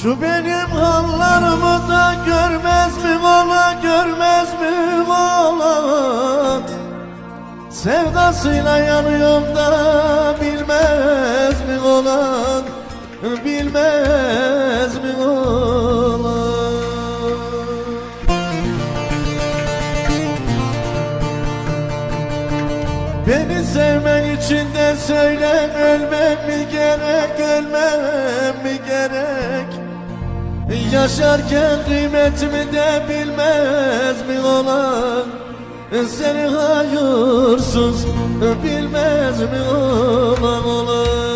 Şu benim hallarımı da görmez mi ola, görmez mi ola? Sevdasıyla yanıyorum da bilmez mi olan, bilmez mi olan? Beni sevmen için de söyle, ölmem mi gerek, ölmem mi gerek? Yaşarken kıymetimi de bilmez mi olan? Seni hayırsız bilmez mi olan?